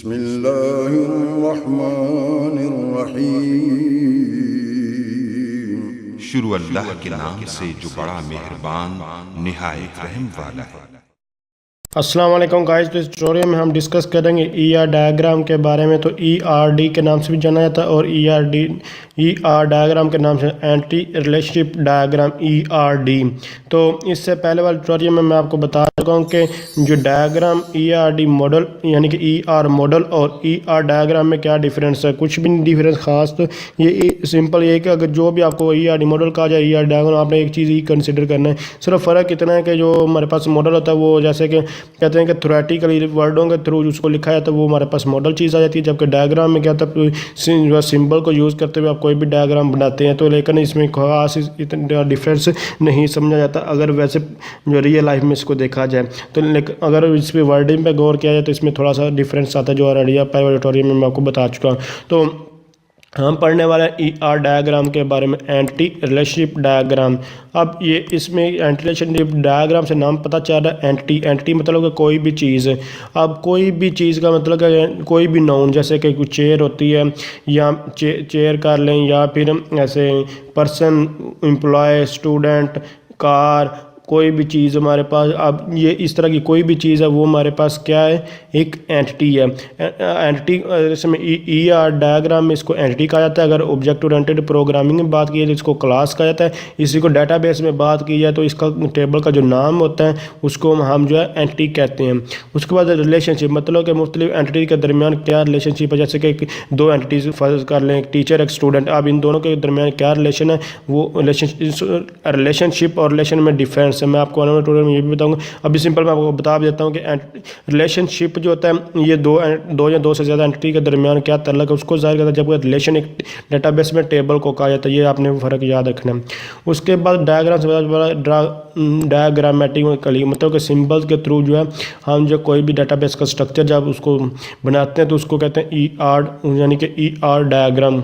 बिस्मिल्लाहिर्रहमानिर्रहीम। शुरू अल्लाह के नाम से जो बड़ा मेहरबान निहायत रहम वाला है। अस्सलाम वालेकुम गाइस। तो इस ट्यूटोरियल में हम डिस्कस करेंगे ईआर डायग्राम के बारे में। तो ईआरडी के नाम से भी जाना जाता है और ईआर डायग्राम के नाम से एंटी रिलेशनशिप डायग्राम ईआरडी। तो इससे पहले वाले ट्यूटोरियल में मैं आपको बता चुका हूँ कि जो डायग्राम ईआरडी मॉडल यानी कि ईआर मॉडल और ईआर डायग्राम में क्या डिफरेंस है। कुछ भी नहीं डिफरेंस खास। तो ये सिंपल ये है कि अगर जो भी आपको ईआरडी मॉडल कहा जाए ईआर डायग्राम, आपने एक चीज़ ही कंसिडर करना है। सिर्फ फ़र्क इतना है कि जो हमारे पास मॉडल होता है वो जैसे कि कहते हैं कि थ्योरेटिकली वर्डों के थ्रू उसको लिखा जाता है, वो हमारे पास मॉडल चीज़ आ जाती है। जबकि डायग्राम में क्या होता है, सिंबल को यूज़ करते हुए आप कोई भी डायग्राम बनाते हैं। तो लेकिन इसमें खास इतना डिफरेंस नहीं समझा जाता अगर वैसे जो रियल लाइफ में इसको देखा जाए। तो लेकिन अगर इस पर वर्डिंग पे गौर किया जाए तो इसमें थोड़ा सा डिफरेंस आता है, जो ऑलरेडी पहले ट्यूटोरियल में मैं आपको बता चुका हूँ। तो हम पढ़ने वाले हैं ईआर डायग्राम के बारे में, एंटी रिलेशनशिप डायग्राम। अब ये इसमें एंटी रिलेशनशिप डायग्राम से नाम पता चल रहा है एंटी मतलब कि कोई भी चीज़। अब कोई भी चीज़ का मतलब है कोई भी नाउन, जैसे कि कुछ चेयर होती है या चेयर कर लें, या फिर ऐसे पर्सन, एम्प्लॉय, स्टूडेंट, कार, कोई भी चीज़ हमारे पास। अब ये इस तरह की कोई भी चीज़ है वो हमारे पास क्या है, एक एंटिटी है। एंटिटी इसमें ईआर डायग्राम में इसको एंटिटी कहा जाता है। अगर ऑब्जेक्ट ओरिएंटेड प्रोग्रामिंग में बात की जाए तो इसको क्लास कहा जाता है। इसी को डेटाबेस में बात की जाए तो इसका टेबल का जो नाम होता है उसको हम जो है एंटिटी कहते हैं। उसके बाद रिलेशनशिप मतलब कि मुख्तलिफ एंटिटी के दरमियान क्या रिलेशनशिप है। जैसे कि दो एंटिटीज फर्ज कर लें, एक टीचर एक स्टूडेंट। अब इन दोनों के दरमियान क्या रिलेशन है, वो रिलेशनशिप और रिलेशन में डिफरेंस है। मैं आपको आने वाले ट्यूटोरियल में ये भी बताऊंगा। अभी सिंपल मैं आपको बता देता हूँ कि रिलेशनशिप जो होता है ये दो या दो से ज़्यादा एंटिटी के दरमियान क्या ताल्लुक है उसको जाहिर करता है। जब रिलेशन एक डेटाबेस में टेबल को कहा जाता है, ये आपने फ़र्क याद रखना है। उसके बाद डायग्राम से डायग्रामेटिकली मतलब कि सिंबल्स के थ्रू जो है हम जो कोई भी डेटाबेस का स्ट्रक्चर जब उसको बनाते हैं तो उसको कहते हैं ईआर यानी कि ईआर डायग्राम।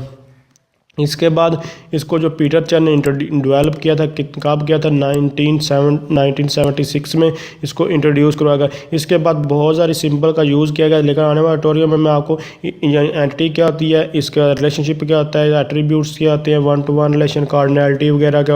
इसके बाद इसको जो पीटर चैन ने डेवलप किया था, कब किया था, 1976 में इसको इंट्रोड्यूस करवाया गया। इसके बाद बहुत सारी सिंबल का यूज़ किया गया। लेकिन आने वाले ट्यूटोरियल में मैं आपको एंटिटी क्या होती है, इसका रिलेशनशिप क्या होता है, एट्रीब्यूट्स क्या होते हैं, one two one relation, cardinality वगैरह क्या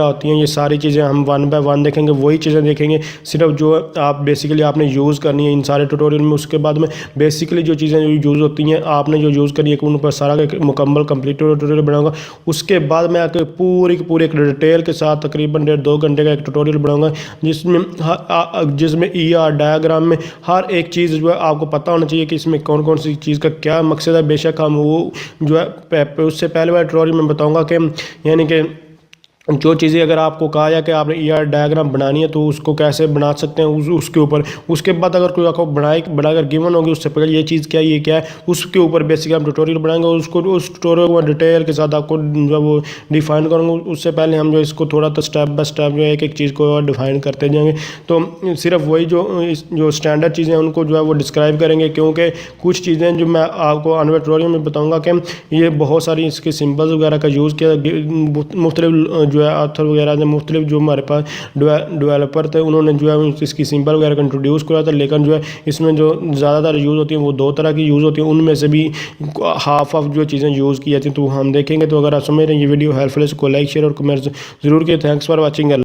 होती हैं, ये सारी चीज़ें हम वन बाय वन देखेंगे। वही चीज़ें देखेंगे सिर्फ जो आप बेसिकली आपने यूज़ करनी है इन सारे ट्यूटोरियल में। उसके बाद में बेसिकली जो चीज़ें यूज़ होती हैं आपने जो यूज़ करनी है उन पर सारा मुकम्मल कंप्लीट ट्यूटोरियल बनाऊंगा। उसके बाद मैं आके पूरी एक डिटेल के साथ तकरीबन 1.5-2 घंटे का एक ट्यूटोरियल बनाऊंगा जिसमें ईआर डायग्राम में हर एक चीज़ जो है आपको पता होना चाहिए कि इसमें कौन कौन सी चीज़ का क्या मकसद है। बेशक हम वो जो है उससे पहले वाले ट्यूटोरियल में बताऊंगा कि यानी कि जो चीज़ें अगर आपको कहा जाए कि आपने ईआर डायग्राम बनानी है तो उसको कैसे बना सकते हैं उसके ऊपर। उसके बाद अगर कोई आपको बनाकर गिवन होगी उससे पहले ये चीज़ क्या ये क्या है उसके ऊपर बेसिकली हम ट्यूटोरियल बनाएंगे। उसको उस ट्यूटोरियल को डिटेल के साथ आपको जो है वो डिफाइन करूँगा। उससे पहले हम जो इसको थोड़ा तो स्टेप बाय स्टेप जो है एक चीज़ को डिफाइन करते जाएंगे। तो सिर्फ वही जो स्टैंडर्ड चीज़ें हैं उनको जो है वो डिस्क्राइब करेंगे, क्योंकि कुछ चीज़ें जो मैं आपको आने वाले ट्यूटोरियल में बताऊँगा कि ये बहुत सारी इसके सिम्बल्स वगैरह का यूज़ किया मुख्तलिफ जो है ऑथर वगैरह ने मुख्तलिफ जो हमारे पास डेवलपर थे उन्होंने जो है इसकी सिंबल वगैरह को इंट्रोड्यूस किया था। लेकिन जो है इसमें जो ज़्यादातर यूज़ होती हैं वो दो तरह की यूज़ होती हैं, उनमें से भी हाफ ऑफ जो चीज़ें यूज़ की जाती हैं तो हम देखेंगे। तो अगर आप समझ रहे हैं ये वीडियो हेल्पफुल है इसको लाइक शेयर और कमेंट ज़रूर किए। Thanks for watching.